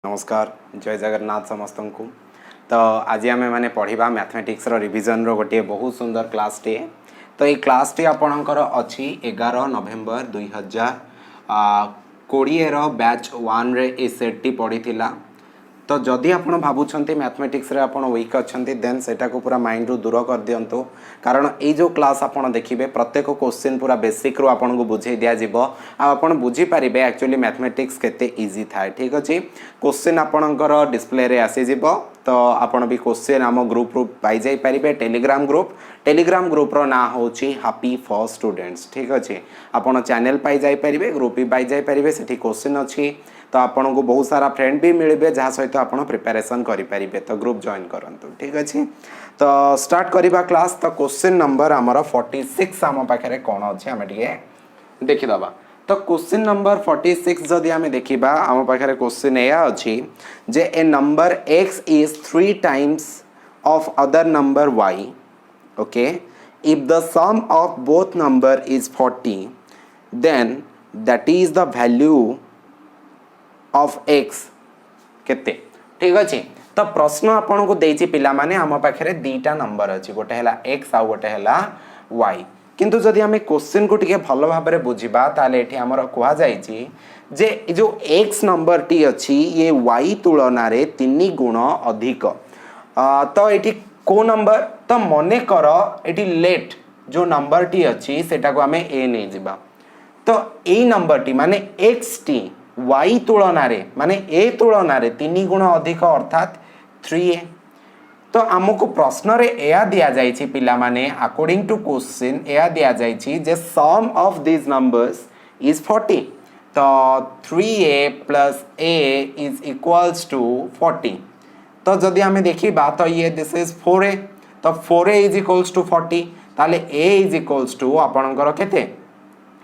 नमस्कार जय जगन्नाथ समस्त को। तो आज आम मैंने पढ़ा मैथमेटिक्स रिविजन रो गोटे बहुत सुंदर क्लास टे। तो ये क्लास टी आपणकर अच्छी 11 नवेम्बर 2020 बैच 1 रे ए सेट टी पड़ी थिला। तो जदि आप भावुंट मैथमेटिक्स रे आपण वीक अच्छा देन सेटा को पूरा माइंड रू दूर कर दिंतु कारण ये जो क्लास आप देखिए प्रत्येक क्वेश्चन पूरा बेसिक रू आपन को बुझे दिज्व आप बुझीपारे एक्चुअली मैथमेटिक्स केते इजी थाए। ठीक अच्छे क्वेश्चन आपणकर डिस्प्ले रे आसीज तो आपण भी क्वेश्चन आम ग्रुप रू पाई जाई पारिबे टेलीग्राम ग्रुप रो ना होची हैप्पी फॉर स्टूडेंट्स। ठीक अच्छे आपण चैनल पाई जाई पारिबे ग्रुप भी पाई जाई पारिबे सेठी क्वेश्चन अच्छी तो आपन को बहुत सारा फ्रेंड भी मिलबे जहाँ सहित आप प्रिपरेशन करें तो ग्रुप जॉइन करंतु। ठीक अच्छे तो स्टार्ट करवा क्लास। तो क्वेश्चन नंबर आमर 46 आम पाखे कौन अच्छे आम टे देखीदबा। तो क्वेश्चन नंबर 46 जदि आम देखा आम पाखे क्वेश्चन या अच्छी जे a number x is 3 times of other number y okay if the sum of both number is 40 then that is the value of x केते। ठीक अच्छे तो प्रश्न आपन को देछि पिला माने हम पाखरे दीटा नंबर अछि गोटे हला x आ गोटे हला y किंतु जदि हमें क्वेश्चन को टिके भलो भाबरे बुझिबा ताले एठी हमर कोहा जायछि जे जो x नंबर टी अछि ये y तुलना रे 3 गुण अधिक। तो एठी को नंबर तो मने कर एठी लेट जो नंबर टी अछि सेटा को हमें a नै जिबा तो ए नंबर टी माने x टी y तुलना रे माने a तुलना रे 3 गुण अधिक अर्थात 3a। तो आमको प्रश्न रे एया दिया जाइछि पिला माने अकॉर्डिंग टू क्वेश्चन एया दिया जाइछि जे sum of this numbers is 40 तो 3a प्लस a इज इक्वल्स टू 40। तो जदि हमें देखिबा तो ये दिस इज 4a तो 4a इज इक्वल्स टू 40 ताले a इज इक्वल्स टू आपनकर केते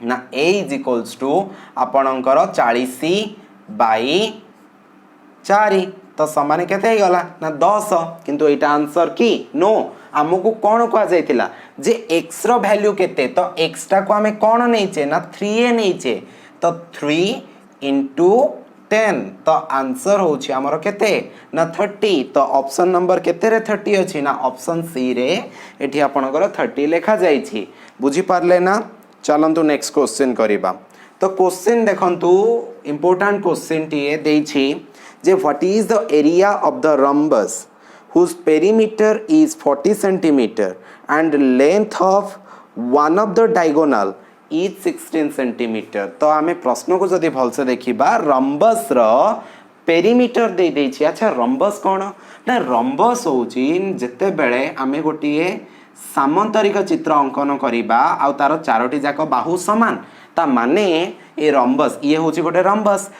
ना a इज इक्वल्स टू आपणकर 40/4 तो समान केते हे गला ना 10 किंतु एटा आंसर की नो हमको कौन कह जाइतिला जे x रो वैल्यू केते तो x टा को हमें कौन नैचे ना 3a नैचे तो 3 into 10 तो आंसर होची हमर केते ना 30। तो ऑप्शन नंबर केते रे 30 अछि ना ऑप्शन सी रे एठी आपणकर 30 लिखा जाइछि। बुझी पारले ना चलंतु नेक्स्ट क्वेश्चन करिबा। तो क्वेश्चन देखंतु इंपोर्टेंट क्वेश्चन टीए देछि जे what is the area of the rhombus whose perimeter is 40 centimetre and length of one of the diagonal is 16 centimetre. तो आमे प्रश्न को जदि भल से देखिबा रम्बस रो पेरीमीटर दे देछि। अच्छा रम्बस कोन ना रम्बस होची जते बेले आमे गोटिए सामांतरिक चित्र अंकन करिबा आ तार चारोटी जाक बाहु समान ता माने ए रम्बस ये होची गोटे रम्बस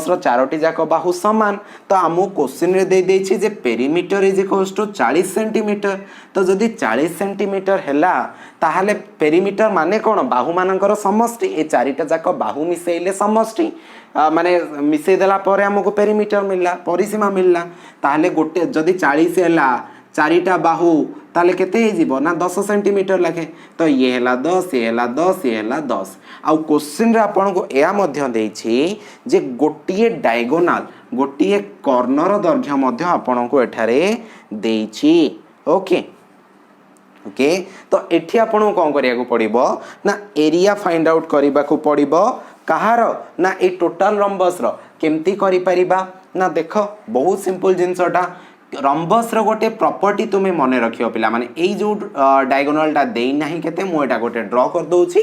रो चारोटी जाक बाहु समान। तो आमु क्वेश्चन रे दे देछि जे perimeter is equals to 40 centimetre तो जदि 40 सेंटीमीटर हैला ताहाले पेरीमीटर माने कोन बाहु मानकर समष्टि ए चारिटा जाक बाहु मिसेइले समष्टि माने मिसेइ देला परे हमको पेरीमीटर मिलला परिसीमा मिलला ताहाले गोटे जदि 40 हैला चारिटा बाहु ताले केते हे जीवो ना 10 सेंटीमीटर लाखे तो ये हैला 10 ये हैला 10 ये हैला 10। आ क्वेश्चन रे आपन को एया मध्य देछि जे गोटिए डायगोनल गोटिए कॉर्नर दैर्घ्य मध्य आपन को एठारे देछि। ओके ओके तो एठी आपन को कोन करिया को पड़िबो ना एरिया फाइंड आउट करिबा को पड़िबो कहार ना ए टोटल रम्बस रो केमती करि परिबा ना देखो बहुत सिंपल जिंसटा रम्बस रो गोटे प्रॉपर्टी तुम्हें मन रखियो पिला माने एई जो डायगोनल टा देई नाही केते मु एटा गोटे ड्रॉ कर दोछि।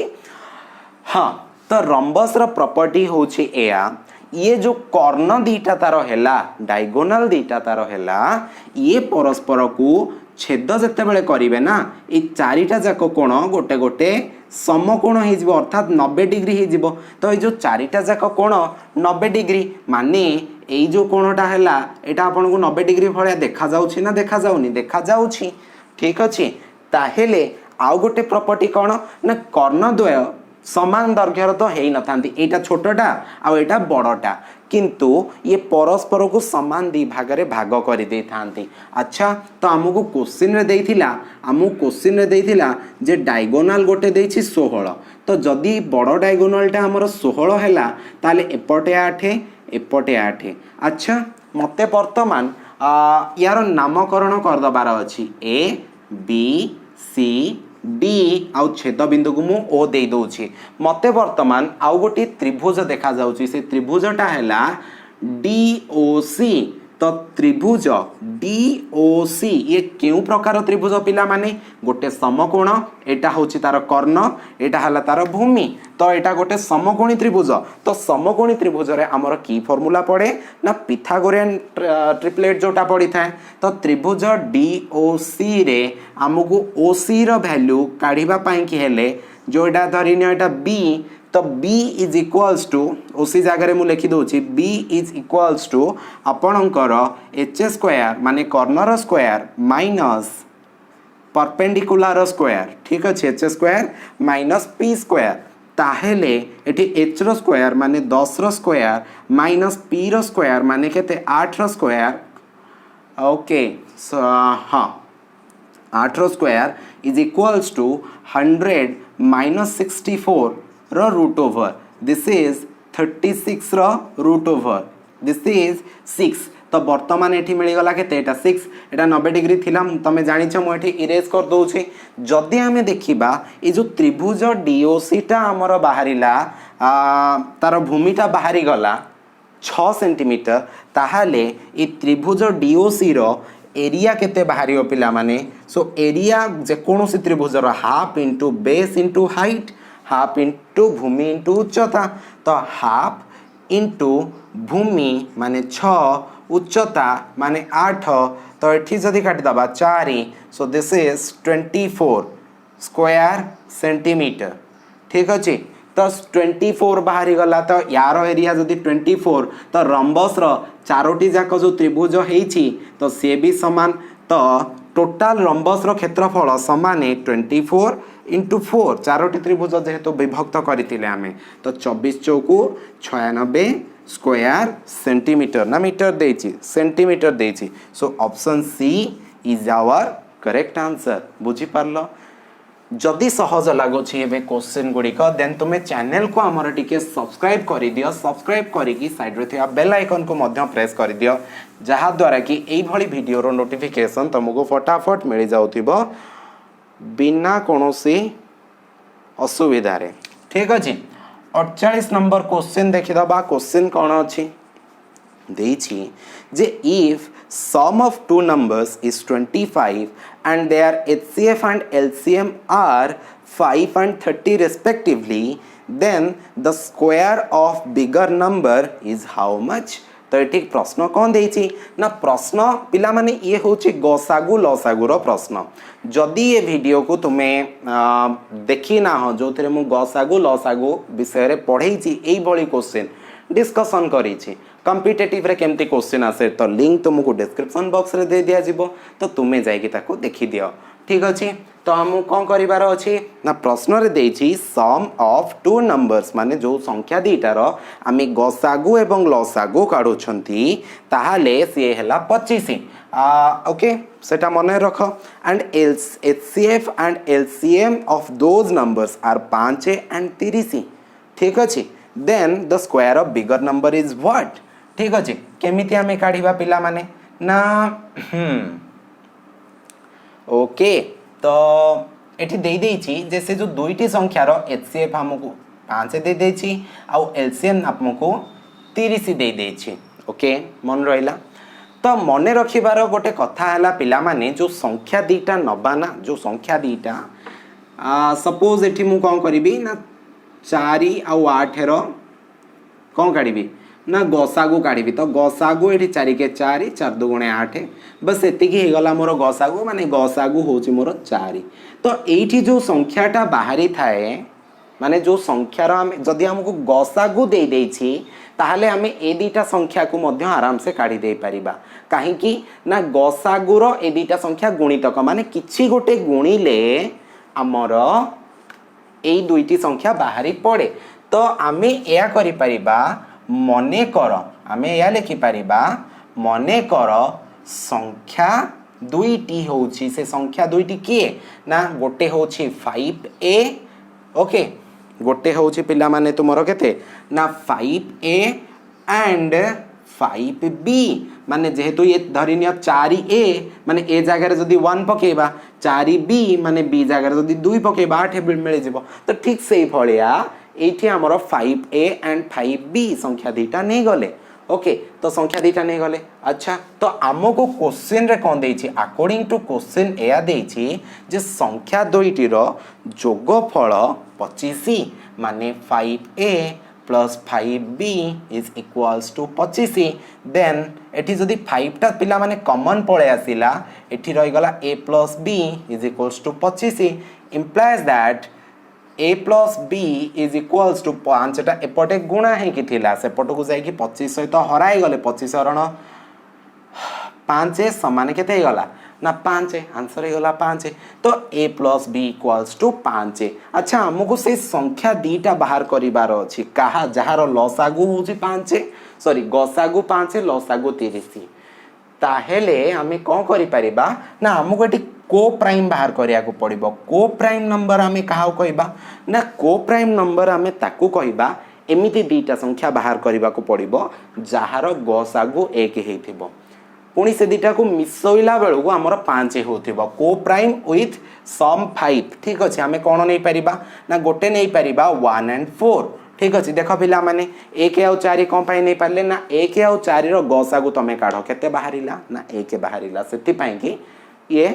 हाँ तो रम्बस रो प्रॉपर्टी होछि एया ये जो कर्ण दीटा तारो हैला डायगोनल दीटा तारो हैला ये परस्पर को छेद जते बेले करिवे ना ए चारिटा जाक कोण गोटे गोटे समकोण हे जिवो अर्थात 90 डिग्री हे जिवो। तो ये जो चारिटा जाक कोण 90 डिग्री माने एई जो कोणटा हैला एटा आपन को 90 डिग्री भलिया देखा जाउछि ना देखा जाउनी देखा जाउछि। ठीक अछि ताहेले आउ गोटे प्रॉपर्टी कोण ना कर्ण द्वय समान दैर्घ्यर तो हेई नथांती एटा छोटटा आ एटा बड़टा किंतु ये परस्पर को समान दी भाग रे भाग कर दे थांती। अच्छा तो हमको क्वेश्चन रे देइथिला जे डायगोनल गोटे देछि 16 तो जदी बड़ डायगोनल टा हमर 16 हैला ताले एपटे 8 एपटे 8। अच्छा मते वर्तमान यार नामकरण करदबार अच्छी ए बी सी डी आउ छेद बिंदु को मु ओ दे दउछि मते वर्तमान आउ गोटे त्रिभुज देखा जाउछि से त्रिभुजटा हैला डी ओ सी तो त्रिभुज DOC ये क्यों प्रकार त्रिभुज पिला माने गोटे समकोण एटा होची तार कर्ण एटा हला तार भूमि तो एटा गोटे समकोणी त्रिभुज तो समकोणी त्रिभुज रे हमर की फार्मूला पड़े ना पिथागोरियन ट्रिपलेट जोटा पड़ी थाए तो त्रिभुज DOC रे हमकु OC रो वैल्यू काढिबा पई कि हेले जोटा धरिन एटा B तो B इज इक्वल्स टू उसी जगह मु लिखि दूची B इज इक्वल्स टू आपणकर एच स्क्वायर माने कर्णर स्क्वायर माइनस परपेंडिकुलर स्क्वायर ठीक अच्छे H square minus P square ताहेले एठी एच रो स्क्वायर माने 10 रो स्क्वायर माइनस पी रो स्क्वायर माने केते 8 रो स्क्वायर ओके हाँ 8 रो square is equals to 100 minus 64 रो रूट ओवर दिस इज 36 रो रूट ओवर दिस इज 6 तो वर्तमान एठी मिलगला केते एटा 6 एटा 90 डिग्री थिला तमे जानि छ मु एठी इरेज कर दउ छी जदी हमें देखिबा ए जो त्रिभुज DOC टा हमर बाहरिला तार भूमिटा बाहरी गला 6 सेंटीमीटर ताहाले ए त्रिभुज DOC रो एरिया केते बाहरी पिला माने सो एरिया जे कोनोसी त्रिभुज रो half into base into height half into भूमि इंटू उच्चता तो हाफ इंटू भूमि माने 6 उच्चता माने 8 तो एठी जदि काटि दबा 4 सो दिस इज 24 स्क्वायर सेंटीमीटर ठीक अछि तो 24 बाहरी गला तो यार एरिया जदि 24 तो रंबस रो चारोटी जाक जो त्रिभुज हेछि तो से भी समान तो टोटाल रंबस रो क्षेत्रफल समान 24 इंटू 4 चारोटी त्रिभुज जेहेतु विभक्त करथिले आमे तो 24 चौकु 96 स्क्वायर सेंटीमीटर ना मीटर देछि सेंटीमीटर देछि so option C is our correct answer बुझी पारलो जदि सहज लागुछि एबे क्वेश्चन गुड़िक देन तुमे चैनल को हमर टिके सब्सक्राइब करि दियो सब्सक्राइब करिकी साइड रे थिया बेल आइकन को मध्य प्रेस करि दियो जहा द्वारा कि एई भली वीडियो रो नोटिफिकेशन तुमको फटाफट मिल जाउथिबो बिना कोनोसी असुविधा रे ठीक अछि 48 नंबर क्वेश्चन देखि दबा क्वेश्चन कोन अछि देछि जे if sum of two numbers is 25 and their HCF and LCM are 5 and 30 respectively then the square of bigger number is how much तो ये प्रश्न कौन देछि ना प्रश्न पिला माने ये होछि गसागु लसागु रो प्रश्न जदि ये वीडियो को तुम्हें देखि ना हो जो थरे मु गसागु लसागु विषय रे पढेछि एई भली क्वेश्चन डिस्कशन करिछि कॉम्पिटिटिव रे केमती क्वेश्चन आसे तो लिंक तुमको डिस्क्रिप्शन बॉक्स रे दे दिया जिवो तो तुमे जाइकी ताको देखि दियो ठीक अछि तो हम कोन करिवार अछि ना प्रश्न रे देछि सम ऑफ टू नंबर्स माने जो संख्या दीटार आमे गसागु एवं लसागु काढु छंती ताहाले से हला 25 ओके सेटा मने रख and HCF and LCM of those numbers are 5 and 30 ठीक अछि then the square of bigger number is what ठीक अछि केमिति आमे काढिबा पिला माने ना ओके तो एठी दे देछि जैसे जो दुईटी संख्यार HCF हमको 5 दे देछि आ LCM हमको 30 दे देछि ओके मन रहिला तो मने रखिबार गोटे कथा हला पिला माने जो संख्या दीटा नबा ना जो संख्या दीटा सपोज एठी मु कोन करबी ना 4 आ 8 रो कोन काढिबी ना गसागु काढिबी तो गसागु एठी 4 के 4 4 2 गुणे 8 बस एतिकी हे गला मोर गसागु माने गसागु होची मोर 4 तो एठी जो संख्याटा बाहरी थाए माने जो संख्यार हम जदि हमको गसागु दे देछि ताहले हमें ए दीटा संख्या को मध्य आराम से काढी दे परिबा काहे कि ना गसागु रो ए दीटा संख्या गुणितक माने किछि गोटे गुणिले हमर ए दुईटी संख्या बाहरी पड़े तो आमे एया करि परिबा मने कर आमे एया लिखि परिबा मने कर संख्या दुईटी होची से संख्या दुईटी किए ना गोटे होची 5a ओके गोटे होची पिला माने तुमरो केते ना 5a एंड 5b माने जेहेतु ये धरिनिय 4a माने ए जगह जदि 1 पकेबा 4b माने b जगह जदि 2 पकेबा 8 मिल जिवो तो ठीक सेही भलिया एठी हमरो 5a एंड 5b संख्या दीटा नै गले ओके तो संख्या दीटा नहीं गले अच्छा तो आमको क्वेश्चन रे कौन देछि अकॉर्डिंग टू क्वेश्चन एया देछि जे संख्या दुईटी रो जोगफल 25 माने 5a plus 5b is equals to 25 then एठी जदि 5 टा पिला माने कॉमन पळे आसिला एठी रहि गला a plus b is equals to 25 implies that a plus b is equals to 5 टा एपटे गुणा है कि थिला सेपट को जाई कि 25 सहित हराई गले 25 हरण 5 समान केते गला ना 5 आंसर हे गला 5 तो a plus b equals to 5 अच्छा हमको से संख्या दीटा बाहर करिवार अछि कहा जहार लसागु होछि 5 सॉरी गसागु 5 लसागु 30 ताहेले हमें कोन करि परिबा ना हमको एटी को प्राइम बाहर करिया को पड़िबो को प्राइम नंबर हमें कहा कहबा ना को प्राइम नंबर हमें ताकू कहबा एमिति दीटा संख्या बाहर करिबा को पड़िबो जहार गसागु 1 हेथिबो पुणी से दीटा को मिसोइला बेलू को हमर 5 होथिबो को प्राइम विथ सम 5 ठीक अछि हमें कोन नै परिबा ना गोटे नै परिबा 1 एंड 4 ठीक अछि देखो पिला माने 1 और 4 कोन पाई नै पारले ना 1 और 4 रो गसागु तमे काढो केते बाहरिला ना 1 बाहरिला सेति पाई कि ये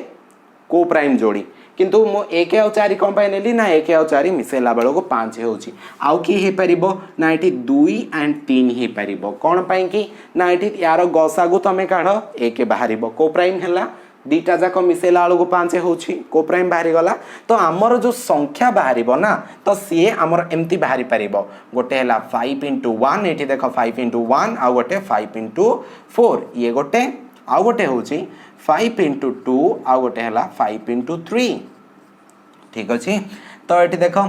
को प्राइम जोड़ी किंतु मो 1 और 4 कोन पाई नेली ना 1 और 4 मिसेला बेलो को 5 होउची आउ की हे परिबो ना एठी 2 एंड 3 हे परिबो कोन पाई कि ना एठी यार गसागु तमे काढो 1 बाहरिबो को प्राइम हला दीटा जाक मिसेला बेलो को 5 होउची को प्राइम बाहरी गला तो हमर जो संख्या बाहरिबो ना तो सीए हमर एम्ति बाहरी परिबो गोटे हला 5 into 1 एठी देखो 5 into 1 आ गोटे 5 into 4 ये गोटे आ गोटे होउची 5 into 2 आ गोटे हला 5 into 3 ठीक अछि तो एठी देखो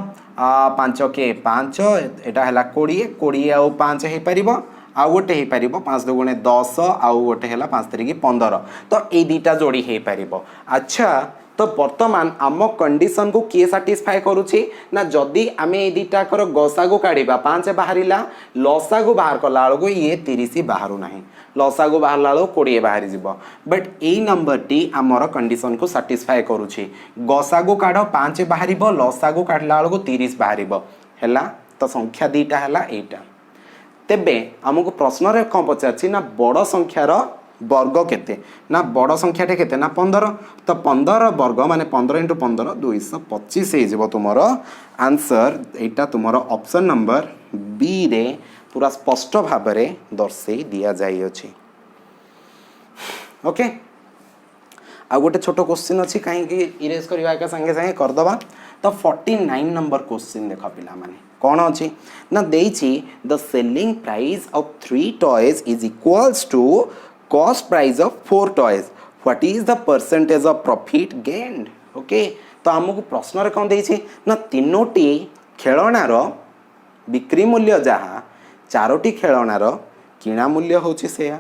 5 के 5 एटा हला 20 20 आ 5 हे परिबो आ गोटे हे परिबो 5 2 गुणे 10 आ गोटे हला 5 3 की 15 तो ए दीटा जोड़ी हे परिबो अच्छा तो वर्तमान आम कंडीशन को किए सैटिस्फाई करूची ना जदी आमे ए दीटा कर गसागु काढिबा 5 बाहरिला लसागु बाहर कला को ये 30 बाहरु नाही लसागु बाहरला 20 बाहरी जिवो बट ए नंबर टी हमर कंडीशन को सैटिस्फाई करूची गसागु काढो 5 बाहरिबो लसागु काढला को 30 बाहरिबो हैला तो संख्या दीटा हैला एटा तेबे हमको प्रश्न रे कोन पचाछि ना बड़ संख्यार वर्ग केते ना बड़ संख्या टे केते ना 15 तो 15 वर्ग माने 15 into 15 225 हे जेबो तुमरो आंसर एटा तुमरो ऑप्शन नंबर बी रे पूरा स्पष्ट भाव रे दर्शे दिया जाई अछि ओके आ गोटे छोट क्वेश्चन अछि काहे कि इरेज करबा के संगे संगे कर दबा तो 49 नंबर क्वेश्चन देखा पिला माने कोन अछि ना देछि the selling price of 3 toys is equals to cost price of 4 toys what is the percentage of profit gained okay तो हमको प्रश्न रे कोन देछि ना तीनोटी खेलनार बिक्री मूल्य जहा चारोटी खेलनार किणा मूल्य होछि सेया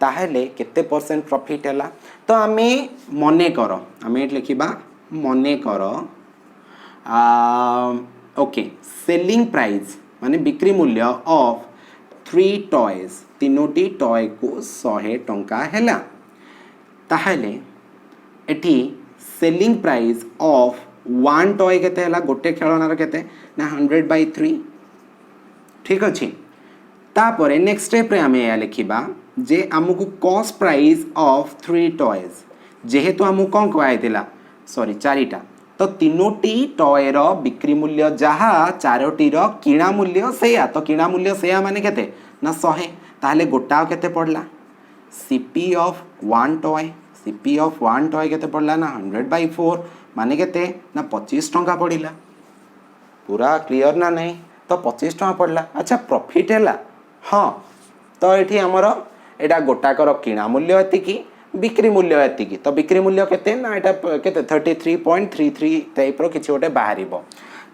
ताहेले केते परसेंट प्रॉफिट हैला तो हमें मने करो हमें लिखिबा मने करो ओके सेलिंग प्राइस माने बिक्री मूल्य ऑफ 3 टॉयज तीनोटी टॉय को 100 टंका हैला ताहेले एठी सेलिंग प्राइस ऑफ 1 टॉय केते हैला गोटे खेलनार केते ना 100/3 ठीक अछि तापरे नेक्स्ट स्टेप रे हमें या लिखिबा जे हमकु कॉस्ट प्राइस ऑफ 3 टॉयज जेहेतु हमकु कोन कहैतिला सॉरी चारिटा तो तीनोटी टॉय रो बिक्री मूल्य जहा चारोटी रो किणा मूल्य सेया तो किणा मूल्य सेया माने केते ना 100 ताहले गोटा केते पड़ला CP of 1 toy CP of 1 toy केते पड़ला ना 100/4 माने केते ना 25 टंका पड़िला पूरा क्लियर ना नहीं तो 25 टंका पड़ला अच्छा प्रॉफिट हैला हां तो एठी हमरो एटा गोटा कर किणा मूल्य एति की बिक्री मूल्य एति की तो बिक्री मूल्य केते ना एटा केते 33.33 टाइप रो किछि ओटे बाहरिबो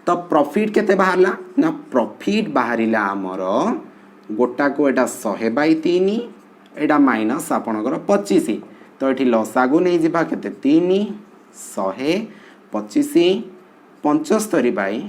तो प्रॉफिट केते बाहरला ना प्रॉफिट बाहरिला हमरो गोटा को एटा 100/3 एटा माइनस आपनकर 25 तो एठी लसागु नै जिबा केते 3 100 25 75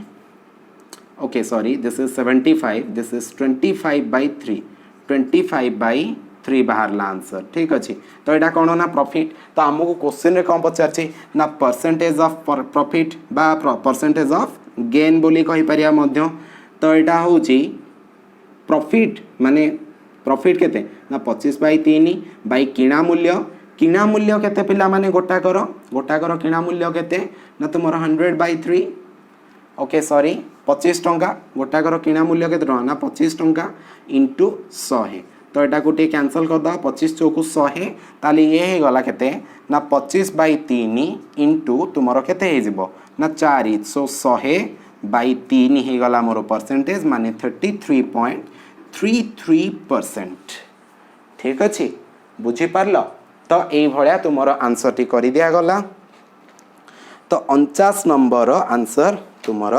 okay sorry this is 75 this is 25/3 25/3 3 बाहरला आंसर ठीक अच्छे तो यहाँ कौन ना प्रॉफिट तो आमको क्वेश्चन रे कौन पचार ना परसेंटेज ऑफ प्रॉफिट बा परसेंटेज ऑफ गेन बोली कहि परिया मध्य तो यहाँ हूँ प्रॉफिट माने प्रॉफिट केते ना 25/3 बाई किणा मूल्य केते पिला माने गोटा करो किणा मूल्य केते ना तुमर 100/3 ओके सॉरी 25 टंका गोटा करो किणा मूल्य केते टंका ना 25 टंका इंटू 100 तो यहाँ को कैंसल कर दो 25 चौकु 100 ताली ये हो गला केते ना 25/3 इंटू तुमर केते हे जिवो ना 4 सो 100/3 हे गला मोर परसेंटेज माने 33.33% ठीक अच्छे बुझी पारल तो यही भाया तुमर आंसर टी कर दिया गला तो 49 नंबर आंसर तुमर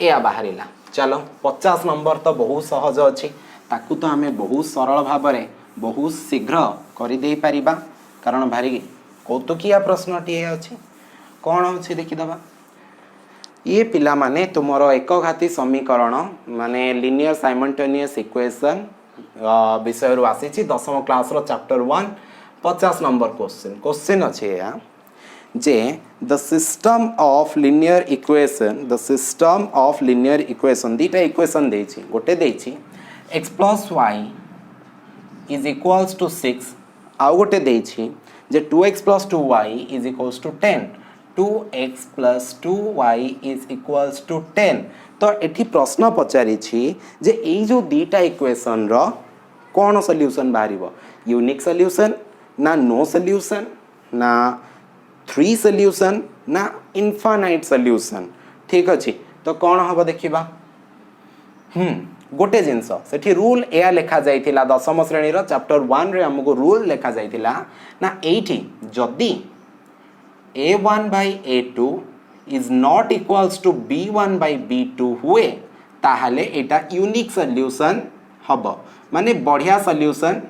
या बाहरिला चलो 50 नंबर तो बहुत सहज अच्छी ताकू तो आमे बहुत सरल भाव में बहुत शीघ्र कर दे पारिबा कारण भारी कौतुकिया प्रश्नटी अच्छी कौन अच्छी देखीदबा ये पिला माने तुमर एकघाती समीकरण माने लिनियर साइमल्टेनियस इक्वेशन विषय रु आसी 10वीं क्लास रो चैप्टर 1 50 नंबर क्वेश्चन अच्छे या जे the system of linear equation दीटा इक्वेशन देछि गोटे देछि x plus Y is equals to 6 आउ गोटे देछि जे 2x plus 2y is equals to 10 2x plus 2y is equals to 10 तो एठी प्रश्न पचारि जे एई जो दीटा इक्वेशन रो कौन सॉल्यूशन बाहरिबो यूनिक सॉल्यूशन ना नो सॉल्यूशन ना 3 सॉल्यूशन ना इनफाइनाइट सॉल्यूशन ठीक अच्छे तो कौन हम देखा गोटे जिनस सेठी रूल या लिखा जाइथिला 10वीं श्रेणी रो चैप्टर 1 रे हमको रूल लिखा जाइथिला ना एठी जदी a1/a2 is not equals to b1/b2 हुए ताहले एटा यूनिक सॉल्यूशन हबो माने बढ़िया सॉल्यूशन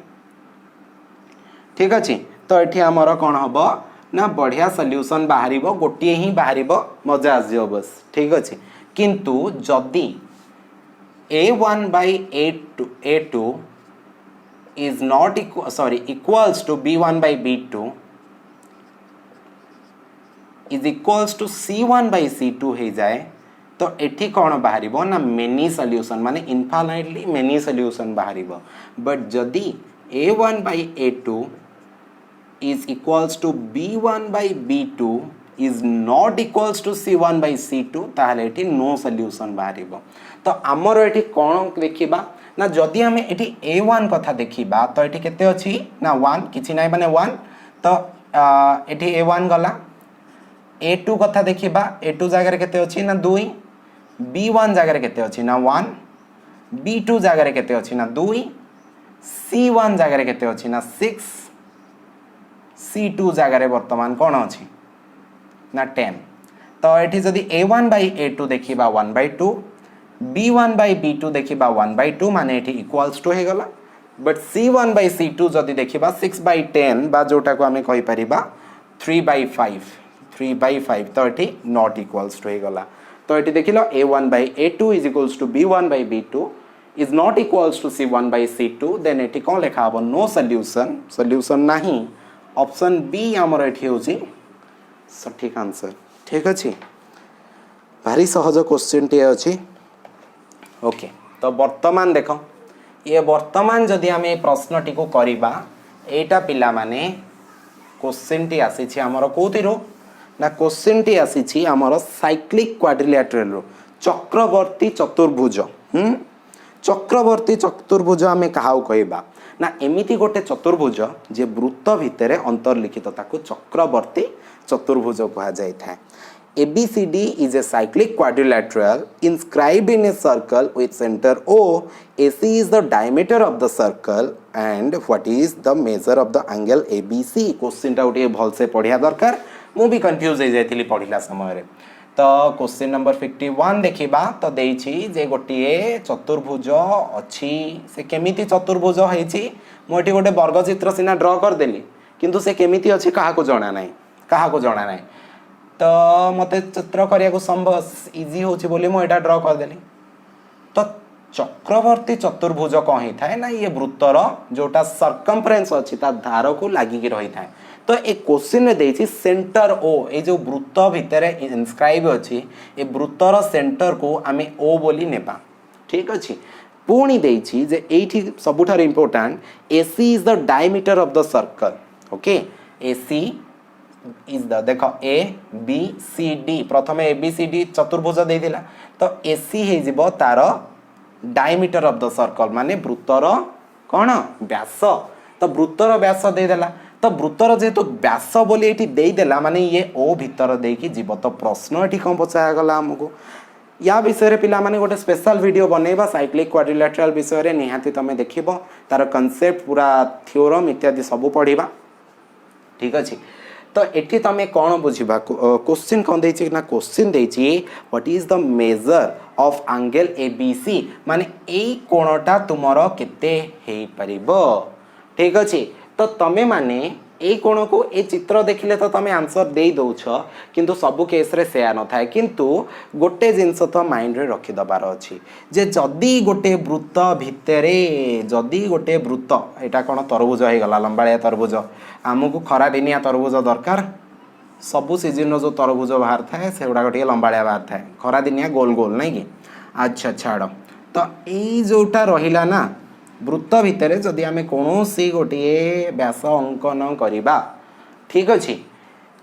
ठीक अच्छे तो एठी हमर कौन हबो ना बढ़िया सॉल्यूशन बाहरिबो गोटे ही बाहरिबो मजा आजियो बस ठीक अच्छे किंतु जदी a1/a2 is not equals to b1/b2 is equals to c1/c2 हो जाए तो एठी कौन बाहरिबो ना मेनी सॉल्यूशन माने इनफाइनाइटली मेनी सॉल्यूशन बाहरिबो बट जदी a1/a2 is equals to b1/b2 is not equals to c1/c2 ताहले एठी नो सॉल्यूशन बाहरिबो तो आमर एठी कौन देखिबा ना जदि हमें एठी a1 कथा देखिबा तो एठी केते अछि ना 1 किछि नै माने 1 तो एठी a1 गला a2 कथा देखिबा a2 जगह रे केते अछि ना 2 b1 जगह रे केते अछि ना 1 b2 जगह रे केते अछि ना 2 c1 जगह रे केते अछि ना 6 c2 जगह रे वर्तमान कौन अछि ना 10 तो एठी जदि a1/a2 देखिबा 1/2 b1/b2 देखिबा 1/2 माने एठी इक्वल्स टू हे गला बट c1/c2 जदि देखिबा 6/10 बा जोटा को हमें कहि परिबा 3/5 तो एठी नॉट इक्वल्स टू हे गला तो एठी देखिलो a1/a2 is equals to b1/b2 is not equals to c1/c2 then एठी कोन लिखा हबो नो सॉल्यूशन नाही ऑप्शन बी हमर एठी होची सठिक आंसर ठीक अछि भारी सहज क्वेश्चन टी अछि ओके तो वर्तमान देखो ये वर्तमान जदि आमे प्रश्न टी को करिबा एटा पिला माने क्वेश्चन टी आसी छी हमर कोथिरो ना क्वेश्चन टी आसी छी हमर साइक्लिक क्वाड्रिलेटरल रो चक्रवर्ती चतुर्भुज चक्रवर्ती चतुर्भुज आमे कहाउ कहबा ना एमिति गोटे चतुर्भुज जे वृत्त भितरे अंतर्लिखित ताको चक्रवर्ती चतुर्भुज कहा जाय था ABCD is a cyclic quadrilateral inscribed in a circle with center O. AC is the diameter of the circle and what is the measure of the angle ABC? Question टा उठे भल से पढ़िया दरकार मु भी कंफ्यूज हो जाइथिली पढ़िला समय रे तो क्वेश्चन नंबर 51 देखिबा तो देइछि जे गोटिए चतुर्भुज अछि से केमिति चतुर्भुज हेछि मोटी गोटे वर्ग चित्र सिना ड्रा कर देली किंतु से केमिति अछि काहा को जाना नाही तो मते चित्र करिया को संभव इजी होछि बोली मो एटा ड्रा कर देली तो चक्रवर्ती चतुर्भुज कौन होता है ना ये वृत्तर जोटा सर्कमफरेन्स अच्छी धार को लगिकी रही था। तो ए क्वेश्चन रे देछि सेंटर ओ ए जो वृत्त भितर इनस्क्राइब अच्छी ए वृत्तर सेंटर को आमे ओ बोली नेबा। ठीक अछि पुणी देछि जे एठी सबुठार important AC is the diameter of the circle. Okay AC is the देखो ए बी सी डी प्रथम ए बी सी डी चतुर्भुज देइदिला तो एसी हे जिवो तार डायमीटर ऑफ द सर्कल माने वृत्तर कौन व्यास तो वृत्तर व्यास देदेला तो वृत्तर जेहेतु व्यास बोली एठी देदेला माने ये ओ भीतर देकी जीव तो प्रश्न एठी कौन पचाया गला हमको या विषय पिला माने गोटे स्पेशल वीडियो बनेबा साइक्लिक क्वाड्रिलेटरल विषय रे निहाती तमे देखिबो तार कांसेप्ट पूरा थ्योरम इत्यादि सब पढ़िबा। ठीक अछि तो एठी तमे कौन बुझिबा क्वेश्चन कौन देछि ना क्वेश्चन देछि what is the measure of angle ABC माने एई कोणटा तुमरो केते हेई परिबो। ठीक अछि तो तमे माने ए कोण को ए चित्र देखिले तो तमे आंसर दे दउछ किंतु सबु केस रे सेया न थाए किंतु गोटे जिंस तो माइंड रे रखि दबार अछि जे जदी गोटे वृत्त भितरे जदी गोटे वृत्त एटा कोन तरबुज हे गला लंबाळिया तरबुज आमको खरा दिनिया तरबुज दरकार सबु सीजन जो तरबुज बाहर थाए सेउडा गोटे लंबाळिया बाहर थाए खरा दिनिया गोल गोल नै कि अच्छा छाड़ तो ए जोटा रहिला ना वृत्त भितर जदि आमे कोनोसी गोटे व्यास अंकन करिबा ठीक अछि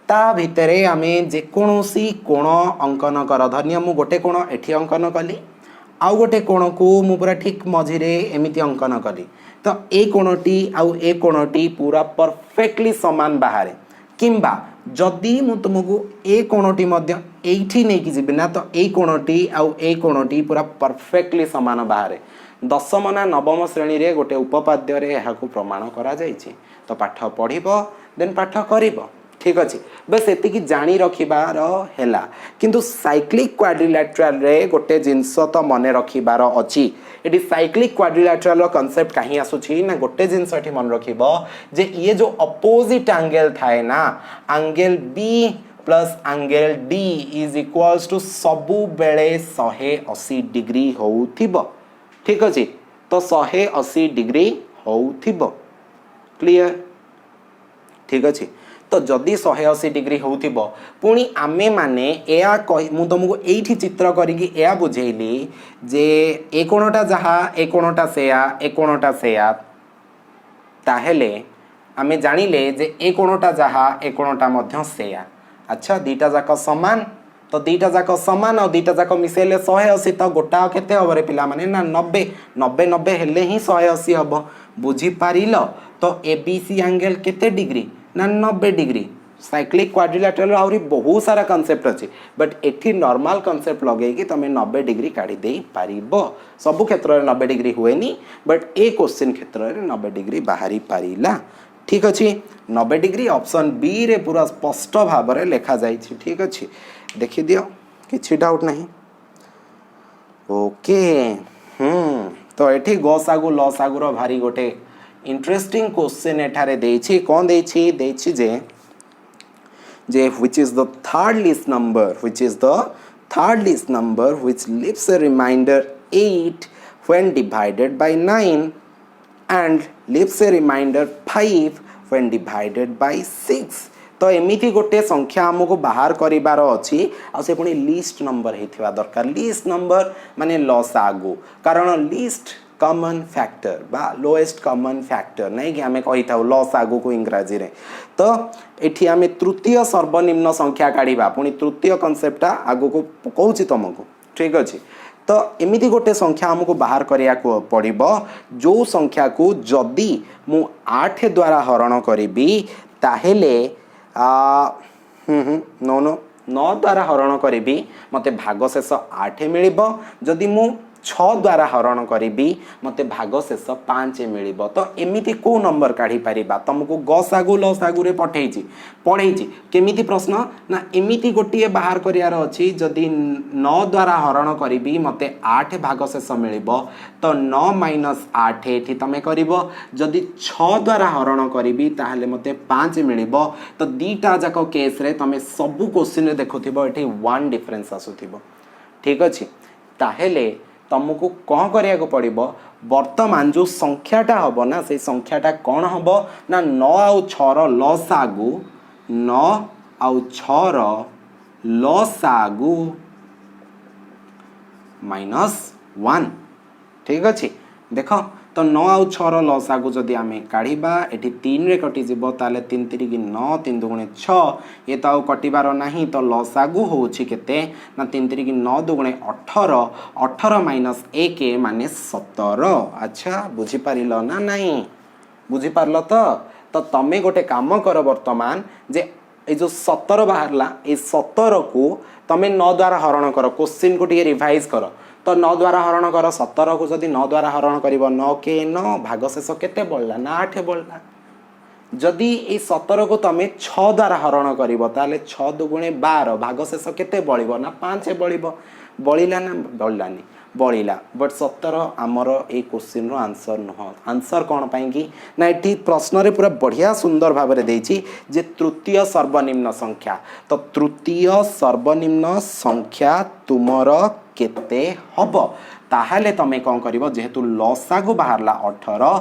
ता भितरे आमे जे कोनोसी कोण अंकन कर धन्य मु गोटे कोण एठी अंकन कली आउ गोटे कोण को मु पूरा ठीक मझिरे एमिति अंकन कली तो ए कोणटी आउ ए कोणटी पूरा परफेक्टली समान बाहर किंबा जदि मु तुमको ए कोणटी मध्य एठी नै कि जिबि ना तो ए कोणटी आउ ए कोणटी पूरा परफेक्टली समान बाहर दशम ना नवम श्रेणी रे गोटे उपपाद्य रे यहाँ को प्रमाण करा जाइछि तो पाठ पढ़िबो देन पाठ करिबो। ठीक अछि बस एतिकी जानी रखिबार हैला किंतु साइक्लिक क्वाड्रिलेटरल रे गोटे जिंस तो मने रखिबार अछि एटी साइक्लिक क्वाड्रिलेटरल रो कांसेप्ट काहे आसुछि ना गोटे जिंस एटी मन रखिबो जे ये जो अपोजिट एंगल थाए ना angle B plus angle D is equals to सबु बेले 180 डिग्री होउथिबो। ठीक अछि तो 180 डिग्री होउथिबो क्लियर। ठीक अछि तो जदि 180 डिग्री होउथिबो पुणी आमे माने एया मु तुमको एठी चित्र करिकी एया बुझेइली जे ए कोणटा जहा ए कोणटा सेया ए कोणटा सेया ताहेले आमे जानिले जे ए कोणटा जहा ए कोणटा मध्य सेया अच्छा दीटा जाक समान तो दीटा जाक समान और दीटा जाक मिसेले 180 तो गोटा केते हबरे पिला माने ना 90 90 90 हेले ही 180 हबो बुझी पारिलो तो एबीसी एंगल केते डिग्री ना 90 डिग्री। साइक्लिक क्वाड्रिलेटरल आउरी बहुत सारा कांसेप्ट अछि बट एठी नॉर्मल कांसेप्ट लगे कि तमे 90 डिग्री काढी देई पारिबो सब क्षेत्र रे 90 डिग्री हुएनी बट ए क्वेश्चन क्षेत्र रे 90 डिग्री बाहरी पारिला। ठीक अछि 90 डिग्री ऑप्शन बी रे पूरा स्पष्ट भाव रे लिखा जाई छी। ठीक अछि देखि दियो किछि डाउट नहीं ओके तो एठी गसागु लसागु रो भारी गोटे इंटरेस्टिंग क्वेश्चन एठारे देछि कोन देछि जे which is the third least number which leaves a remainder 8 when divided by 9 and leaves a remainder 5 when divided by 6 तो एमिति गोटे संख्या हमको बाहर करिबार अछि आ से पुनी लीस्ट नंबर हेथिबा दरकार लीस्ट नंबर माने लसागु कारण लीस्ट कॉमन फैक्टर बा लोएस्ट कॉमन फैक्टर नहीं कि हमें कहि थाउ लसागु को इंग्रजी रे तो एठी हमें तृतीय सर्वनिम्न संख्या काढिबा पुनी तृतीय कांसेप्ट आगु को कहूची तुमको। ठीक अछि तो एमिति गोटे संख्या हमको बाहर करिया को पड़िबो जो संख्या को जदी मु 8 द्वारा हरण करिबी ताहेले नो 9 द्वारा हरण करी मते भाग शेष 8 मिलिबो जदि मु 6 द्वारा हरण करी मते भाग शेष 5 मिलिबो तो एमिति को नंबर काढी परिबा तुमको गसागु लसागु रे पढेइची केमिति प्रश्न ना एमिति गोटिए बाहर करियार अछि जदि 9 द्वारा हरण करी मते 8 भाग शेष मिलिबो तो 9 - 8 एठी तमे करिवो जदि 6 द्वारा हरण करी ताहले मते 5 मिलिबो तो दीटा जाको केस रे तमे सब क्वेश्चन रे देखुथिबो एठी 1 डिफरेंस आसुथिबो। ठीक अछि ताहेले तुमको कौन करिया को पड़िबो वर्तमान जो संख्याटा हम ना से संख्याटा कौन हम ना 9 आउ 6 रो लसागु 9 आउ 6 रो लसागु -1 ठीक अच्छे देख तो 9 आउ 6 रो लसागु जदि आमे काढ़िबा एठी 3 रे कटि जिवो ताले 3 3 की 9 3 2 6 ये तो आउ कटिबार नाही तो लसागु होउछि केते ना 3 3 की 9 2 18 18 माइनस 1 माने 17 अच्छा बुझी पारिलो ना नहीं बुझी पारलो तो तमे गोटे काम कर वर्तमान जे ए जो 17 बाहरला ए 17 को तमे 9 द्वारा हरण कर क्वेश्चन को टिके रिवाइज कर तो 9 द्वारा हरण कर 17 को जदि 9 द्वारा हरण कर 9 के 9 भाग शेष केते बढ़ला ना 8 बढ़ला जदि ए 17 को तमे 6 द्वारा हरण करिवो ताले 6 दुगुणे 12 भाग शेष केते बळिवो ना 5 बळिवो बळिला ना बळलानी बळिला बट 17 आमर ए क्वेश्चन रो आंसर नह आंसर कोन पाई कि ना एठी प्रश्न रे पूरा बढ़िया सुंदर भाव रे देछि जे तृतीय सर्वनिम्न संख्या तो तृतीय सर्वनिम्न संख्या तुमर केते हबो ताहले तमे कौन करिवो जेहेतु लसागु बाहरला 18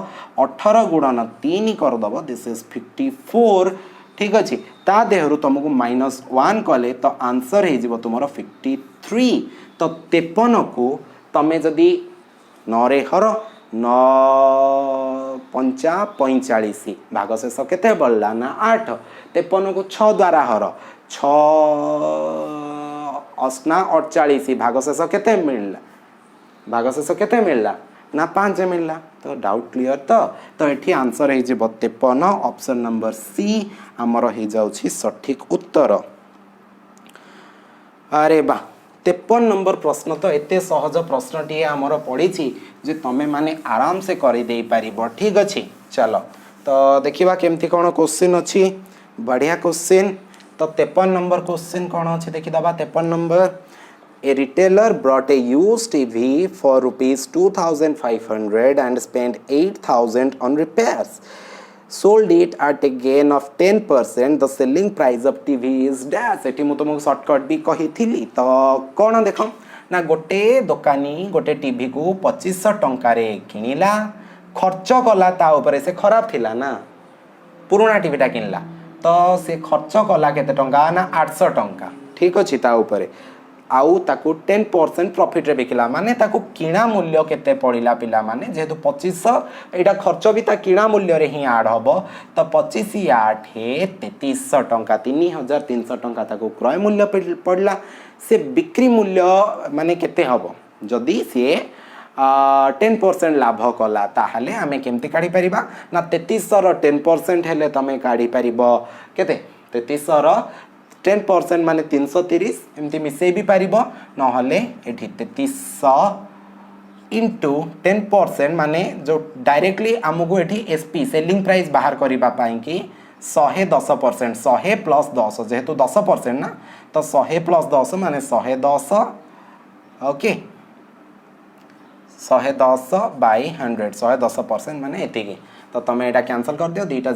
18 गुणन 3 कर दबो दिस इज 54 ठीक अछि ता देहरु तुमको -1 कले तो आंसर हे जिवो तुमरो 53 तो 53 को तमे जदि 9 रे हर 9 पंचा 45 भाग शेष केते बढ़ला ना 8 53 को 6 द्वारा हर 6 अस्ना 48 भाग शेष केते मिलला भाग शेष केते मिलला ना 5 मिलला तो डाउट क्लियर तो एठी आंसर हे जे 53 ऑप्शन नंबर सी हमर हे जाउछि सठिक उत्तर अरे बा 53 नंबर प्रश्न तो एते सहज प्रश्न टी हमर पड़ी जे तमे माने आराम से करि देई पारिबो ठीक अछि चलो तो देखिबा केमती कोन क्वेश्चन अछि बढ़िया क्वेश्चन तो 53 नंबर क्वेश्चन कौन अच्छे देखी दबा 53 number A retailer brought a used TV for ₹2500 and spent 8000 on repairs sold it at a gain of 10% the selling price of TV is dash एठी मु तुमको शॉर्टकट भी कही थिली तो कौन देख ना गोटे दुकानी गोटे टीवी को 2500 टंका रे किनिला खर्च कला ता ऊपर से खराब थिला ना पुराना टीवीटा किनला तो से खर्च कला केते टंका ना 800 टंका ठीक अछि ता ऊपर आउ ताकू 10% प्रॉफिट रे बिकला माने ताकू किणा मूल्य केते पड़िला पिला माने जेहेतु 2500 एटा खर्च भी ता किणा मूल्य रे ही ऐड हबो तो 25 8 3300 टंका 3300 टंका ताकू क्रय मूल्य पड़िला से बिक्री मूल्य माने केते हबो जदी से 10% लाभ कला ताहले आमे केमती काढी परिबा ना 3300 रो 10% हेले तमे काढी परिबो केते 3300 रो 10% माने 330 एमती मिसई भी पारिबो न हले एठी 3300 इंटू 10% माने जो डायरेक्टली हमको एठी एसपी सेलिंग प्राइस बाहर करिबा पाई कि 110% 100 प्लस 10 जेहेतु 10% ना तो 100 प्लस 10 माने 110 ओके 110 बाय 100 110% माने एतिके तो तमे एटा कैंसिल कर दियो दीटा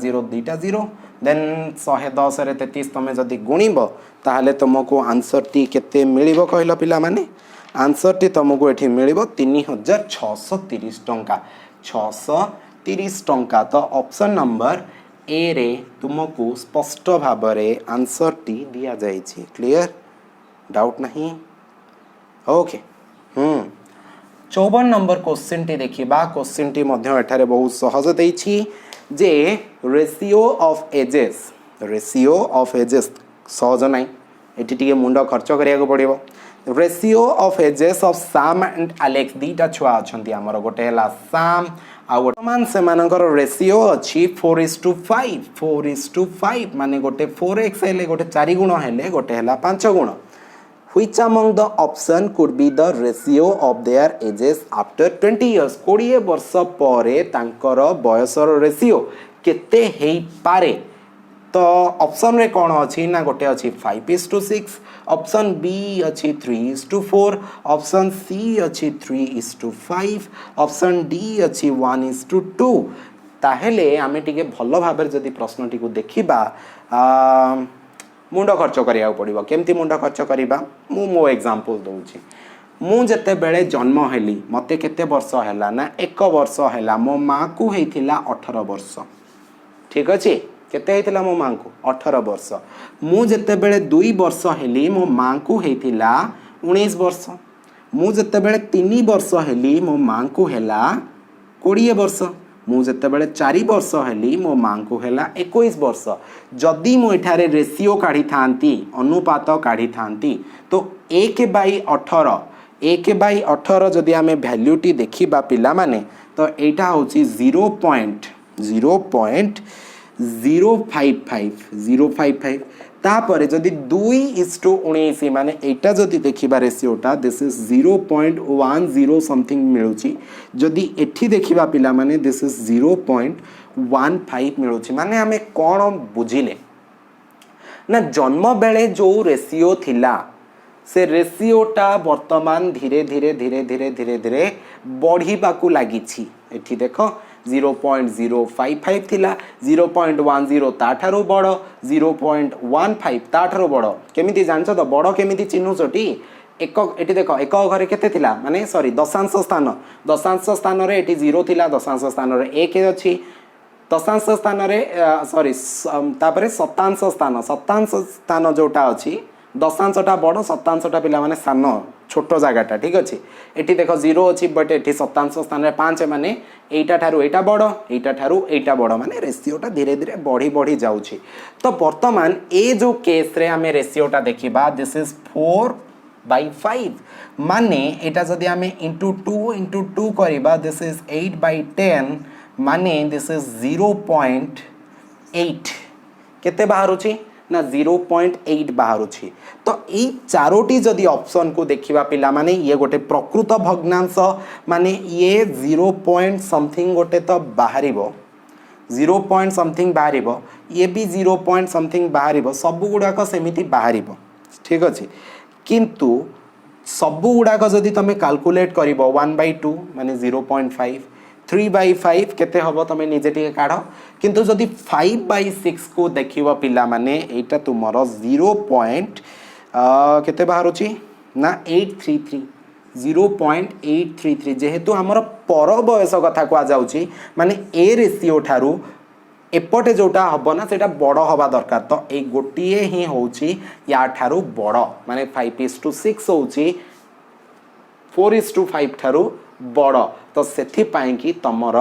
जीरो देन 110 रे 33 तमे जदी गुणिबो ताहले तुमको आंसर टी केते मिलिबो कहलो पिला माने आंसर टी तुमको एठी मिलिबो 3630 टंका 630 टंका तो ऑप्शन नंबर ए रे तुमको स्पष्ट भाबरे आंसर टी दिया जाई छी क्लियर डाउट नहीं ओके 54 नंबर क्वेश्चन टी देखिबा क्वेश्चन टी मध्य एठारे बहुत सहज देछि जे रेशियो ऑफ एजेस सहज नाही एठी टिके मुंडो खर्च करिया को पड़िबो ratio of ages of Sam and Alex दीटा छुआ अछंती हमर गोटे हला सैम आ वर्तमान से मानकर रेशियो अछि 4:5 माने गोटे 4x हेले गोटे 4 गुण हेले गोटे हला 5 गुण Which among the option could be the ratio of their ages after 20 years 20 वर्ष परे तांकर बयसर रेशियो केते हेई पारे तो ऑप्शन रे कोन अछि ना गोटे अछि 5:6 ऑप्शन बी अछि 3:4 ऑप्शन सी अछि 3:5 ऑप्शन डी अछि 1:2 ताहेले आमे टिके भलो भाबरे जदी प्रश्न टिको देखिबा मुंड खर्च करिया पड़िबो केमती मुंड खर्च करिबा मो एग्जांपल दोछि मु जेते बेले जन्म हेली मते केते वर्ष हैला ना 1 वर्ष हैला मो माँ को हेइथिला 18 वर्ष ठीक अछि केते हेइथिला मो माँ को 18 वर्ष मु जेते बेले 2 वर्ष हेली मो माँ को हेइथिला 19 वर्ष मु जेते बेले 3 वर्ष हेली मो माँ को हैला 20 वर्ष मु जेते बेले 4 वर्ष हेली मो माँ को हैला 21 वर्ष जदि मु एठारे रेशियो काढी थांती अनुपात काढी थांती तो 1/18 1/18 जदि आमे वैल्यूटी देखिबा पिला माने तो एटा होची 0.055 तापर जदि 2:19 माने एटा जदि देखिबा रेशियोटा दिस इज 0.10 समथिंग मिलुची जदि एठी देखिबा पिला माने दिस इज 0.15 मिलुची माने आमे कोन बुझिले ना जन्म बेले जो रेशियो थिला से रेशियोटा वर्तमान धीरे धीरे धीरे धीरे धीरे धीरे बढ़िबाकू लागिछि एठी देखो 0.055 थिला 0.10 ताठारु बड़ 0.15 ताठारु बड़ केमिति जानछो तो बड़ केमिति चिन्हुछटी एक एठी देखो एक घरे केते थिला माने सॉरी दशांश स्थान रे एठी 0 थिला दशांश स्थान रे 1 अछि दशांश स्थान रे सॉरी तापरे शतांश स्थान जोटा अछि दशांशटा बड़ शतांशटा पिला माने सान छोट जगाटा ठीक अछि एठी देखो 0 अछि बट एठी शतांश स्थान रे 5 माने एटा ठारू एटा बड़ एटा ठारू एटा बड़ माने रेशियोटा धीरे धीरे बढ़ी बढ़ी जाउछि तो वर्तमान ए जो केस रे हमें रेशियोटा देखिबा दिस इज 4/5 माने एटा जदि हमें into 2 करिबा दिस इज 8/10 माने दिस इज 0.8 केते बाहरुछि ना 0.8 बाहरुछि तो ई चारोटी जदि ऑप्शन को देखिबा पिला माने ये गोटे प्रकृत भग्नांश माने ये 0 पॉइंट समथिंग गोटे तो बाहरिबो 0 पॉइंट समथिंग बाहरिबो ये भी 0 पॉइंट समथिंग बाहरिबो सब गुडाक सेमिति बाहरिबो ठीक अछि किंतु सब गुडाक जदि तमे कैलकुलेट करिवो 1/2 माने 0.5 3/5 केते हबो तमे निजे टिके काढो किंतु जदि 5/6 को देखिवो पिला माने एटा तुमरो 0 पॉइंट केते बाहरुची ना 0.833 जेहेतु हमर पर बयस कथा को आ जाउची माने ए रेशियो ठारू एपटे जोटा हबो ना सेटा बड़ हबा दरकार तो ए गोटिए ही होउची या ठारू बड़ माने 5:6 होउची 4:5 ठारू बड़ तो सेथि पाई कि तमर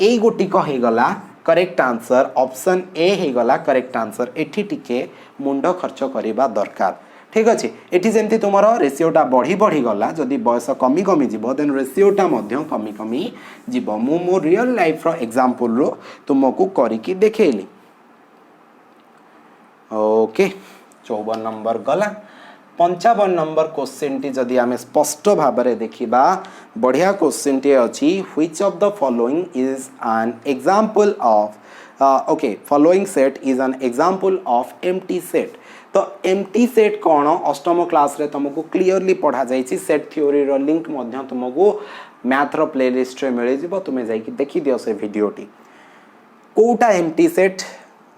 ए गोटी को हे गला करेक्ट आंसर ऑप्शन ए हे गला करेक्ट आंसर एठी टिके मुंडो खर्च करिबा दरकार ठीक अछि एठी जेंति तुमरो रेशियोटा बढ़ी बढ़ी गला जदि बयस कमी कमी जीवो देन रेशियोटा मध्य कमी कमी जीवो मु मो रियल लाइफ रो एग्जांपल रो तुमको करी कि देखेली ओके 54 नंबर गला 55 नंबर क्वेश्चन टी जदि आमे स्पष्ट भाबरे देखिबा बढ़िया क्वेश्चन टी अछि which of the following is an example of okay following set is an example of empty set तो एम्प्टी सेट कोन अष्टम क्लास रे तुमको क्लियरली पढ़ा जाईछि सेट थ्योरी रो लिंक मध्य तुमको मैथ रो प्लेलिस्ट रे मिलि जिवो तुमे जाई कि देखि दियो से वीडियो टी कोटा एम्प्टी सेट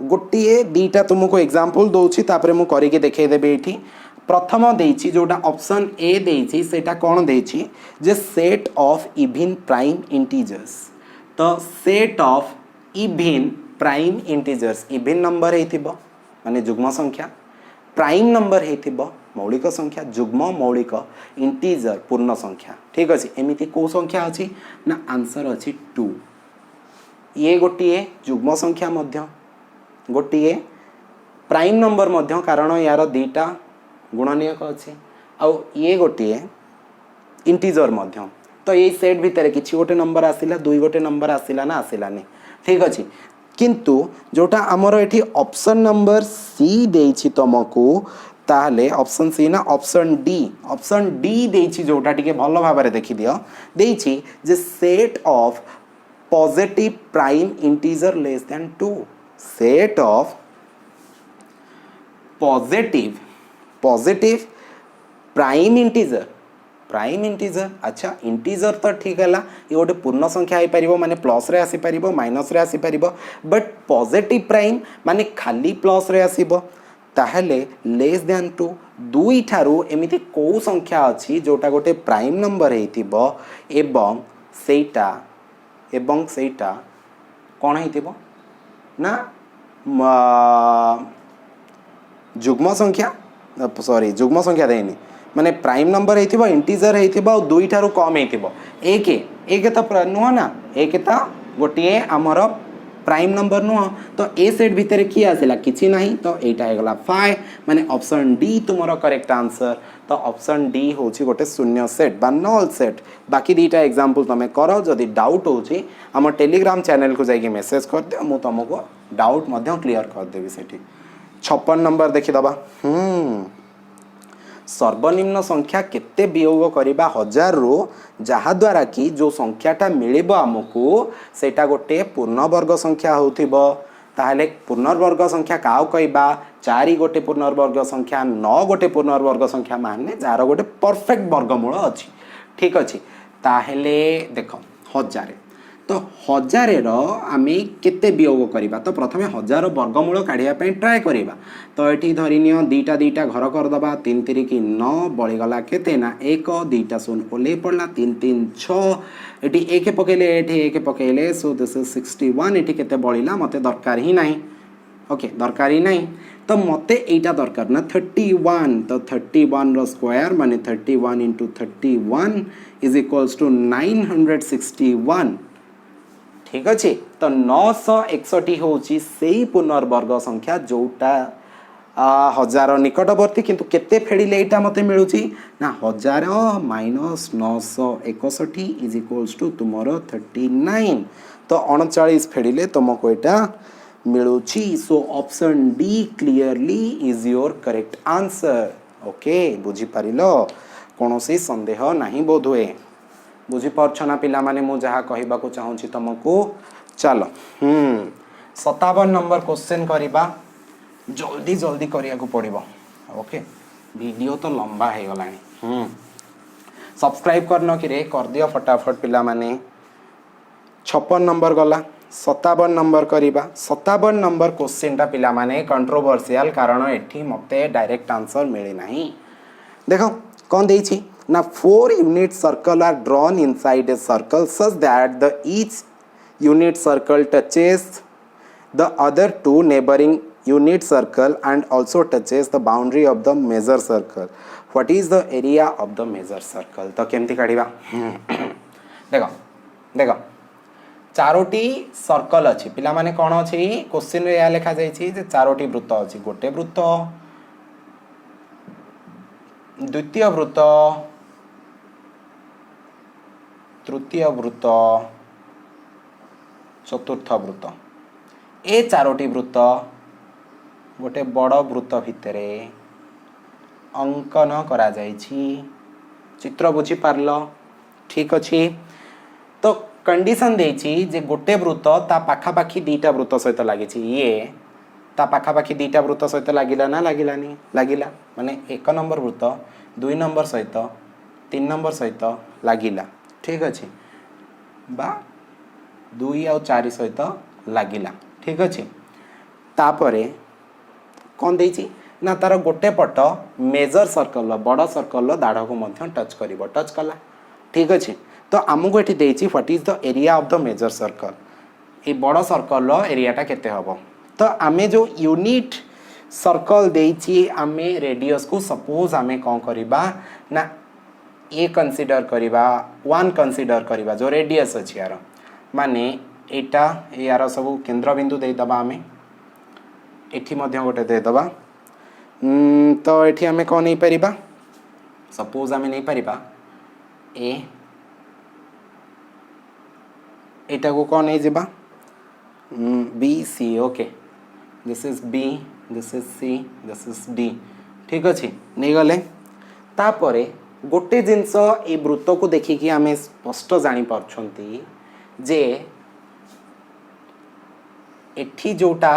गोटिए दीटा तुमको एग्जांपल दोछि तापरे मु करि के देखे देबे एठी प्रथम देछि जोटा ऑप्शन ए देछि सेटा कोन देछि जे set of even prime integers तो set of even prime integers even number हेतिबो माने जुग्म संख्या प्राइम नंबर हेतिबो मौलिक संख्या जुग्म मौलिक इंटीजर पूर्ण संख्या ठीक अछि एमिति को संख्या अछि ना आंसर अछि 2 ये गोटिए जुग्म संख्या मध्य गोटिए प्राइम नंबर मध्य कारण यार दीटा गुणनीयक अछि आउ ये गोटिए इंटीजर मध्य तो ये सेट भितर किछि गोटे नंबर आसिला दुई गोटे नंबर आसिला ना आसिलानी ठीक अछि किंतु जोटा हमर एठी ऑप्शन नंबर सी देछि तमको ताहले ऑप्शन सी ना ऑप्शन डी देछि जोटा टिके भलो भाबरे देखि दियो देछि जे set of positive prime integer less than 2 set of positive prime integer अच्छा इंटीजर तो ठीक है ये गोटे पूर्ण संख्या हो पारिबो माने प्लस रे आसी पारिबो माइनस रे आसी पारिबो बट पॉजिटिव प्राइम माने खाली प्लस रे आसीबो ताहले लेस देन 2 दुई ठारू एमिति को संख्या अच्छी जोटा गोटे प्राइम नंबर हेतिबो एवं सेटा कौन हेतिबो ना जुग्म संख्या सॉरी जुग्म संख्या देनी माने प्राइम नंबर हेतिबो इंटीजर हेतिबो और दुई ठारू कम हेतिबो एक तो नुह ना एक तो गोटे आमर प्राइम नंबर नुह तो ए सेट भितर किए आसला किछि नहीं तो एटा हेगला 5 माने ऑप्शन डी तुमरो करेक्ट आंसर तो ऑप्शन डी होची गोटे शून्य सेट बा नल सेट बाकी दीटा एग्जांपल तमे करो जदि डाउट होची हम टेलीग्राम चैनल को जाइए मेसेज कर दियो मु तुमको डाउट मध्य क्लियर कर देबी सेठी 56 नंबर देखि दबा सर्वनिम्न संख्या केते वियोग करिबा 1000 रु जहा द्वारा कि जो संख्याटा मिलिबो हमकु सेटा गोटे पूर्णवर्ग संख्या होथिबो ताहले पूर्णवर्ग संख्या काउ कहबा 4 गोटे पूर्णवर्ग संख्या 9 गोटे पूर्णवर्ग संख्या माने जार गोटे परफेक्ट वर्गमूल अछि ठीक अछि ताहले देखो 1000 तो 1000 रो आमे केते वियोग करिबा तो प्रथमे 1000 वर्गमूल काढिया पई ट्राई करिबा तो एठी धरिनियो दीटा घर कर दबा 3 3 की 9 बळी गला केते ना 1 दीटा शून्य ओले पड़ला 3 3 6 एठी एक पकेले सो दिस इज 61 एठी केते बळीला मते दरकार ही नाही ओके दरकार ही नाही तो मते एटा दरकार ना 31 तो 31 रो स्क्वायर माने 31 into 31 इज इक्वल्स टू 961 ठीक अच्छे तो 961 होची सेही पुनर्वर्ग संख्या जोटा 1000 निकटवर्ती किंतु केते फेडिले एटा मते मिलुची ना 1000 माइनस 961 इज इक्वल्स टू तुमरो 39 तो 39 फेडिले तुमको एटा मिलुची so option D clearly is your correct answer okay बुझी पारिलो कोनोसी संदेह नहीं बोध हुए बुझी पारछ ना पिला माने मु जहा कहबा को चाहूची तुमको चलो 57 नंबर क्वेश्चन करिबा जल्दी जल्दी करिया को पड़िबो ओके वीडियो तो लंबा हे गलानी सब्सक्राइब करनो कि रे कर दियो फटाफट पिला माने 56 नंबर गला 57 नंबर करिबा 57 नंबर क्वेश्चन ता पिला माने कंट्रोवर्शियल कारण एठी मते डायरेक्ट आंसर मिले नाही देखो कौन देछि ना 4 unit circle are drawn inside a circle such that the each unit circle touches the other two neighboring unit circle and also touches the boundary of the major circle. What is the area of the major circle? तो केमती काढिबा देखो देखो Charoti circle अछि पिला माने कोन अछि question रे या लिखा जाय छी जे चारोटी वृत्त अछि गोटे वृत्त द्वितीय वृत्त तृतीय वृत्त चतुर्थ वृत्त ए चारोटी वृत्त गोटे बड़ वृत्त भितरे अंकन करा जायछि चित्र बुझी पारलो ठीक अछि तो कंडीशन देछि जे गोटे वृत्त ता पाखा पाखी दीटा वृत्त सहित लागिछि ये ता पाखा पाखी दीटा वृत्त सहित लागिला ना लागिलानी लागिला माने 1 नंबर वृत्त 2 नंबर सहित 3 नंबर सहित लागिला ठीक अच्छे बा 2 और 4 सहित लागिला ठीक अच्छे तापरे कौन देछि ना तार गोटे पट मेजर सर्कल बड़ सर्कल दाढ़ को मध्य टच करिवो टच कला ठीक अच्छे तो आमको एठी देछि what is the area of the major circle ए बड़ सर्कल एरियाटा केते हबो तो आमे जो यूनिट सर्कल देछि आमे रेडियस को सपोज आमे कौन करिबा ना ए कंसीडर करिबा 1 कंसीडर करिबा जो रेडियस अछि यार माने एटा यार सब केंद्र बिंदु दे दबा आमे एठी मध्य गोटे दे दबा तो एठी आमे कोन नै परिबा सपोज आमे नै परिबा ए एटा को कोन नै जेबा B C okay this is B this is C this is D ठीक अछि नै गले तापरे गोटे जिनस ए वृत्त को देखिकी आमे स्पष्ट जानी पारछंती जे एठी जोटा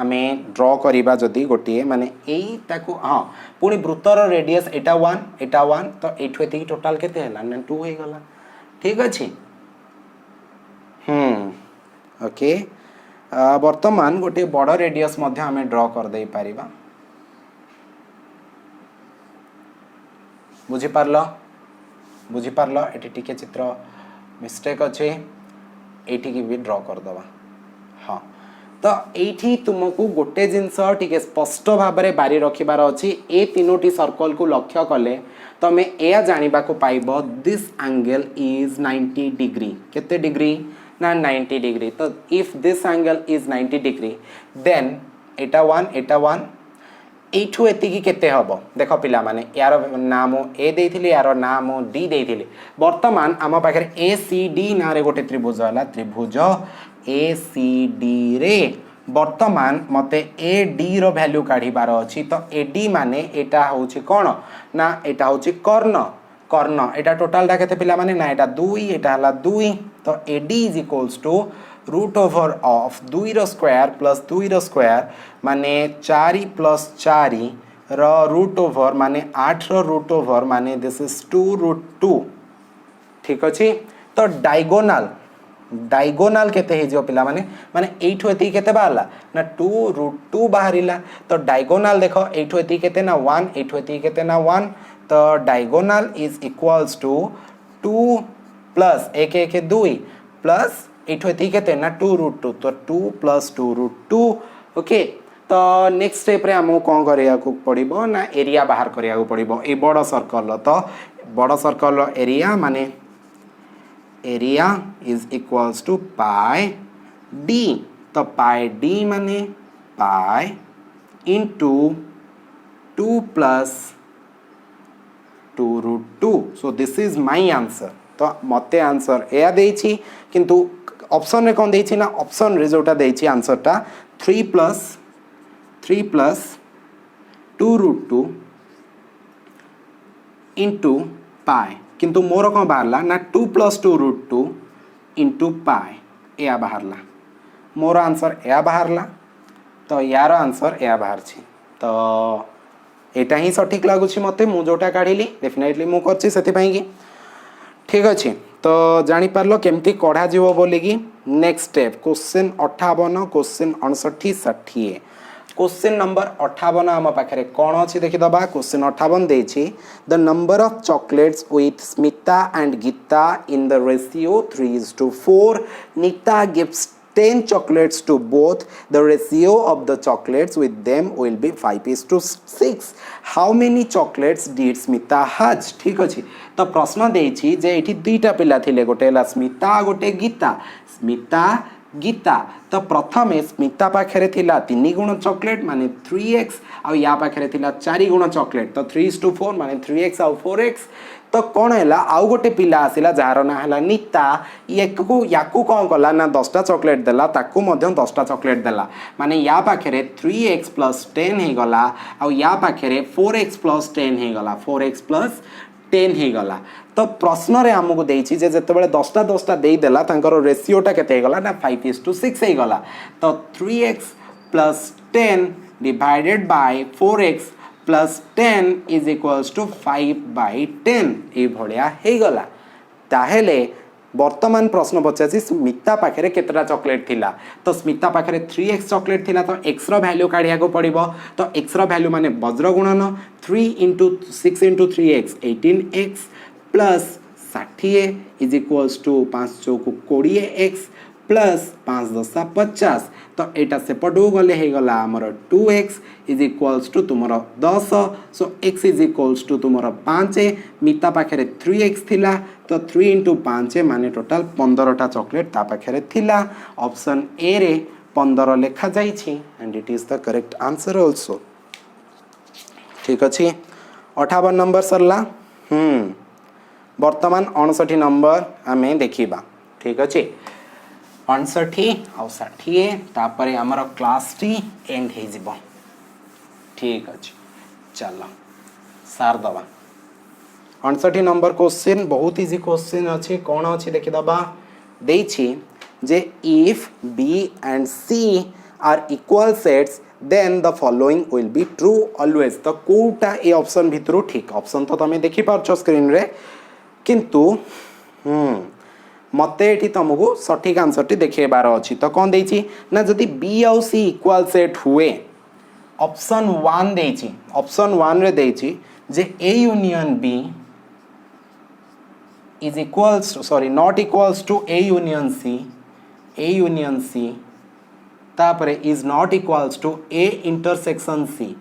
आमे ड्रॉ करिबा जदी गोटे माने एई ताको हां पुनी वृत्तर रेडियस एटा 1 तो एठु एति टोटल केते हला 2 हे गला ठीक अछि ओके वर्तमान गोटे बड़ रेडियस मध्य आमे ड्रॉ कर दे पारिबा बुझीपार ये टिके चित्र मिस्टेक अच्छे ये भी ड्र करदे हाँ तो ये तुमको गोटे जिनस टिके स्पष्ट भाव में बारी रखिबार अच्छी ए तीनोटी सर्कल को लक्ष्य कले तमें यह जानवा को पाइब दिस एंगल इज 90 डिग्री केते डिग्री ना 90 डिग्री तो if this angle is 90 degree then एटा 1 एठू एतिकी केते हबो देखो पिला माने यार नाम ए देइथिले यार नाम डी देइथिले वर्तमान आम पाखे ए सी डी ना रे गोटे त्रिभुज हला त्रिभुज ए सी डी रे वर्तमान मते ए डी रो वैल्यू काढिबार अछि तो ए डी माने एटा होछि कोन ना एटा होछि कर्ण एटा टोटल टा केते पिला माने ना एटा 2 एटा हला 2 तो A D is equals to root over of 2 whole square plus 2 whole square माने 4 प्लस 4 रो रूट ओवर माने 8 रो रूट ओवर माने दिस इज 2 रूट 2 ठीक अछि तो डायगोनाल केते हे जो पिला माने माने एठो एति केते बाहरला ना 2 रूट 2 बाहरिला तो डायगोनाल देखो एठो एति केते ना 1 एठो एति केते ना 1 तो diagonal is equals to 2 plus 1 2 plus एठो एति केते ना 2 रूट 2 तो 2 प्लस 2 रूट 2 ओके तो नेक्स्ट स्टेप रे हमो कोन करिया को पड़िबो ना एरिया बाहर करिया को पड़िबो ए बड़ सर्कल तो बड़ सर्कल एरिया माने area is equals to pi D तो पाई डी माने pi into 2 plus 2 root 2 so this is my answer तो मते आंसर एया देछि किंतु ऑप्शन रे कोन देछि ना ऑप्शन रे जोटा देछि आंसर टा 3 प्लस 2 रूट 2 इंटू पाई किंतु मोर कौन बाहरला ना 2 प्लस 2 रूट 2 इंटू पाई या बाहरला मोर आंसर या बाहरला तो यार आंसर या बाहर छी तो एटा ही सठिक लगुच मते मु जोटा काढिली डेफिनेटली मु करछि सेति पई की ठीक अछि तो जानि पारलो केमती कढा जीवो बोली की next step question 58 question 59 60 question number 58 आम पाखे कौन अच्छी देखीदबा क्वेश्चन 58 देछि the number of chocolates with Smita and Geeta in the ratio 3:4 Neeta gives 10 chocolates to both the ratio of the chocolates with them will be 5:6 how many chocolates did smita has ठीक अछि तो प्रश्न देछि जे एठी दुईटा पिला थिले गोटे हला स्मिता गोटे गीता गीता तो प्रथम स्मिता पाखे थिला 3 गुण चॉकलेट माने 3x आ या पाखे थिला 4 गुण चॉकलेट तो 3:4 माने 3x आ 4x तो कौन है आउ गोटे पिला आसिला जार ना है नीता याकू कौन कला ना 10टा चॉकलेट देला ताकू मध्य 10टा चॉकलेट देला माने या पाखे 3x प्लस 10 हो गला आ या पाखे 4x प्लस 10 हो गला 4x प्लस 10 हो गला तो प्रश्न रे हमको देछि जे जतबेले 10टा देई देला तांकर रेशियोटा केते हो गला ना 5:6 हो गला तो 3x plus 10 divided by 4x plus 10 is equals to 5/10 ये भलिया हे गला ताहेले वर्तमान प्रश्न पचासी स्मिता पाखे केतटा चॉकलेट थिला तो स्मिता पाखे 3x चॉकलेट थिला तो x रो वैल्यू काढिया को पड़िबो तो x रो वैल्यू माने वज्र गुणन 3 * 6 * 3x 18x plus 60 is equals to 5 चौक 20x प्लस 5 10 50 तो एटा सेपटू गले हे गला हमर 2x इज इक्वल्स टू तुमर 10 so x is equals to तुमर 5 मिता पाखे 3x थिला तो 3 * 5 माने टोटल 15टा चॉकलेट ता पाखे थिला ऑप्शन ए रे 15 लिखा जाई छी and it is the correct answer also ठीक अछि 58 नंबर सरला वर्तमान 59 नंबर आमे देखिबा ठीक अछि 59 आ 60 तापरे हमर क्लास टी एंड हे जिवो ठीक अछि चलो सार दबा 59 नंबर क्वेश्चन बहुत इजी क्वेश्चन अछि कोन अछि देखि दबा देछि जे if b and c are equal sets then the following will be true always तो कोटा ए ऑप्शन भितरु ठीक ऑप्शन तो तमे देखि पारछो स्क्रीन रे किंतु मते एठी तुमको सठिक आंसर टी देखेबार अछि तो कोन देछि ना जदि b और c इक्वल सेट हुए ऑप्शन 1 देछि ऑप्शन 1 रे देछि जे a union b is equals sorry not equals to A union C तापरे is not equals to A intersection C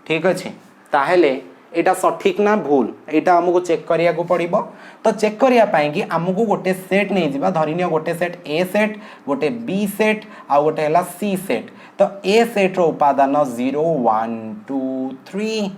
ठीक अच्छे ताहले एटा सठिक ना भूल एटा हमको चेक करिया को पड़िबो तो चेक करिया पाई कि हमको गोटे सेट नहीं जिबा धरिनियो गोटे सेट ए सेट गोटे बी सेट आ गोटे हला सी सेट तो ए सेट रो उपादान 0 1 2 3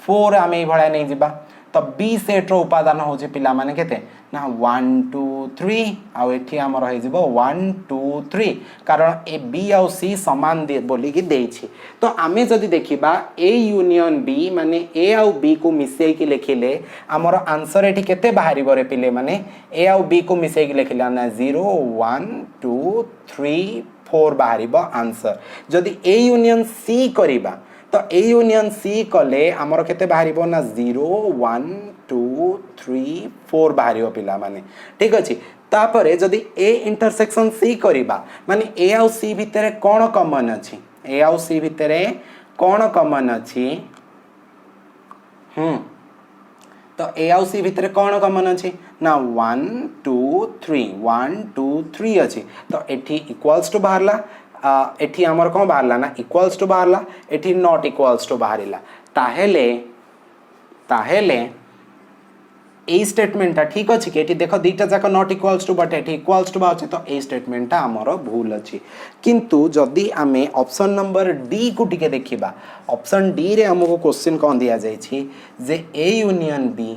4 आमे ए भळा नहीं जिबा तो बी सेट रो उपादान होचे पिला माने केते ना 1 2 3 आ एठी हमर होई जिवो 1 2 3 कारण ए बी आ सी समान दे बोली कि देछि तो आमे जदी देखिबा ए यूनियन बी माने ए आ बी को मिसेई कि लेखिले हमर आंसर एठी केते बाहरी बरे पिले माने ए आ बी को मिसेई कि लेखिले ना 0 1 2 3 4 बाहरीबो आंसर जदी ए यूनियन सी करिबा तो ए यूनियन सी कले आमर केते बाहरिबो ना 0 1 2 3 4 बाहरिबो पिला माने ठीक अछि तापरे जदी ए इंटरसेक्शन सी करिबा माने ए आ सी भितरे कोन कॉमन अछि ए आ सी भितरे कोन कॉमन अछि तो ए आ सी भितरे कोन कॉमन अछि ना 1 2 3 1 2 3 अछि तो एठी इक्वल्स टू बाहरला एठी हमर कोन बाहरला ना इक्वल्स टू बाहरला एठी नॉट इक्वल्स टू बाहरिला ताहेले ए स्टेटमेंट ठीक अछि कि एठी देखो दीटा जाक नॉट इक्वल्स टू बट एठी इक्वल्स टू बाउची तो ए स्टेटमेंट हमर भूल अछि किंतु जदी आमे ऑप्शन नंबर डी को टिके देखिबा ऑप्शन डी रे हमको क्वेश्चन कोन दिया जाय छी जे A union B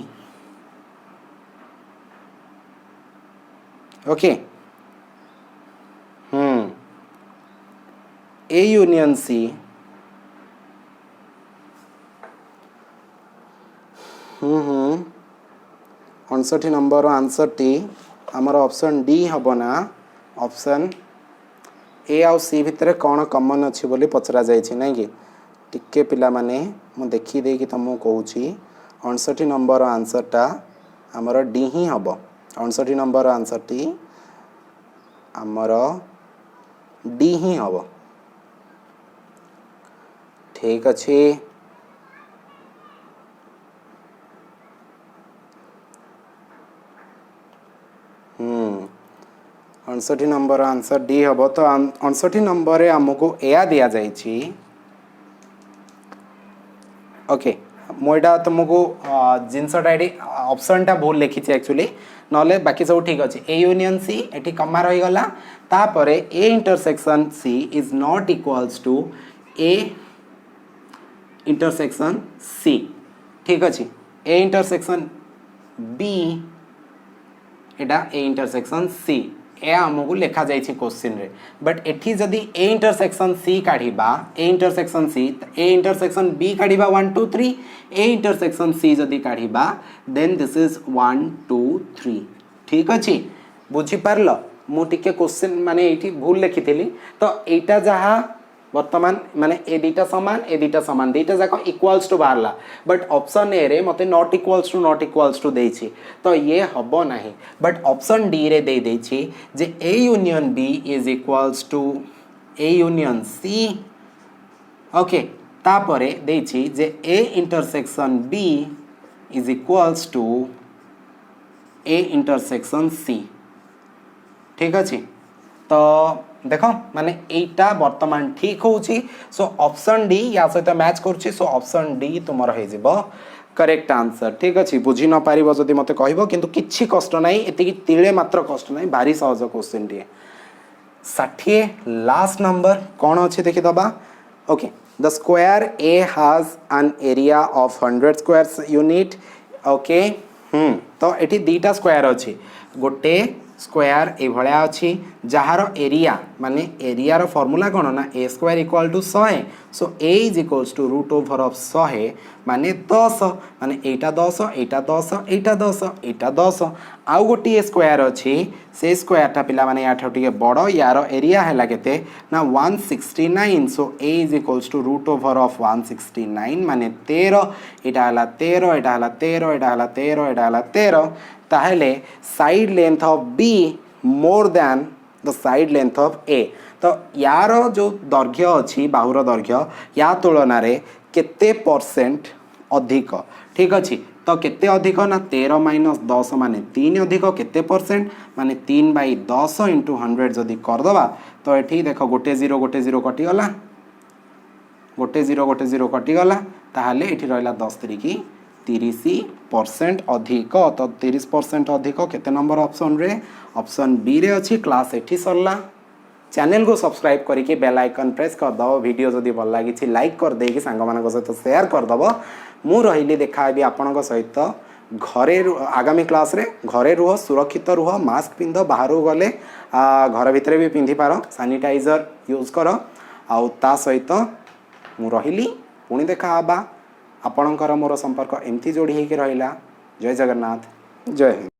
okay A union C अड़सठी नंबर आंसर टी आमर ऑप्शन डी हम ना ऑप्शन ए आउ सी भितर कौन कॉमन अच्छी बोली पचरा जाइए ना कि टिके पिला माने मु देखी दे कि तुमको कहूँ 68 नंबर आंसरटा आमर डी ही हम 68 नंबर आंसर टी आमर डी ही हम ठीक अच्छे 68 नंबर आंसर डी हम तो 68 नंबर रे हमको एया दिया जाइए ओके मोटा तुमको जिनसटा ये ऑप्शन टा भूल लिखी एक्चुअली नले बाकी सब ठीक अच्छे ए यूनियन सी एटी कमा रही गला तापर A intersection C is not equals to A intersection C ठीक अच्छे ए इंटरसेक्शन बी एटा ए इंटरसेक्शन सी ए आमको लिखा जाए क्वेश्चन रे बट एठी जदी ए इंटरसेक्शन सी काढ़ीबा A intersection C A intersection B काढ़ीबा 1 2 3 ए इंटरसेक्शन सी जदी काढ़ीबा देन दिस इज 1 2 3 ठीक अछि बुझी पारलो मु टिके क्वेश्चन माने एठी भूल लिखिथिली तो एटा जहा वर्तमान माने ए दीटा समान दीटा जाक इक्वल्स टू बाहरला बट ऑप्शन ए रे मते नॉट इक्वल्स टू देछि तो ये हबो नाही बट ऑप्शन डी रे दे देछि जे A union B is equals to A union C okay तापरे देछि जे A intersection B is equals to A intersection C ठीक अछि तो देखो माने एटा वर्तमान ठीक होउची सो ऑप्शन डी या सहित मैच करची सो ऑप्शन डी तुमर हे जिवो करेक्ट आंसर ठीक अछि बुझी न पारिबो जदी मते कहइबो किंतु किछि कष्ट नाही एति तिळे मात्र कष्ट नाही भारी सहज क्वेश्चन डी 60 लास्ट नंबर कोन अछि देखि दबा okay the square A has an area of 100 square unit okay तो एठी दीटा स्क्वायर अछि गोटे स्क्वायर ए भलिया अछि जहार एरिया माने एरिया रो फार्मूला कोन ना A square equal to 100 so A is equals to root over of 100 माने 10 माने एटा 10 एटा 10 एटा 10 एटा 10 आउ गोटी स्क्वायर अछि से स्क्वायर टा पिला माने याठो टिके बडो यार एरिया हैला केते ना 169 so A is equals to root over of 169 माने 13 एटा हला 13 एटा हला 13 एटा हला 13 एटा हला 13 ताहले side length of B more than the side length of A तो यार जो दैर्घ्य अच्छी बाहुर दैर्घ्य या तुलन रे केते परसेंट अधिक ठीक अच्छे तो केते अधिक ना 13 माइनस 10 माने 3 अधिक केते परसेंट माने 3/10 इंटू 100 जदि करदे तो ये देख गोटे जीरो कटिगला गोटे जीरो कटिगला ताहले ये रहा 10 3 30% अधिक तो 30% अधिक केते नंबर ऑप्शन रे ऑप्शन बी रे अच्छी क्लास एठी सरला चैनल को सब्सक्राइब करके बेल आइकन प्रेस कर दबो वीडियो जदि भल लागी लाइक कर दे कि सांग मान सहित शेयर कर दबो मु रहिली देखा भी आपन सहित घरे आगामी क्लास रे घरे रुह सुरक्षित रुह मास्क पिंध बाहर गले घर भितर भी पिंधि पार सैनिटाइजर यूज कर आउ ता सहित मु रहिली पुणी देखा आपणकर मोर संपर्क एमती जोड़ी होकर रहा। जय जगन्नाथ जय हिंद।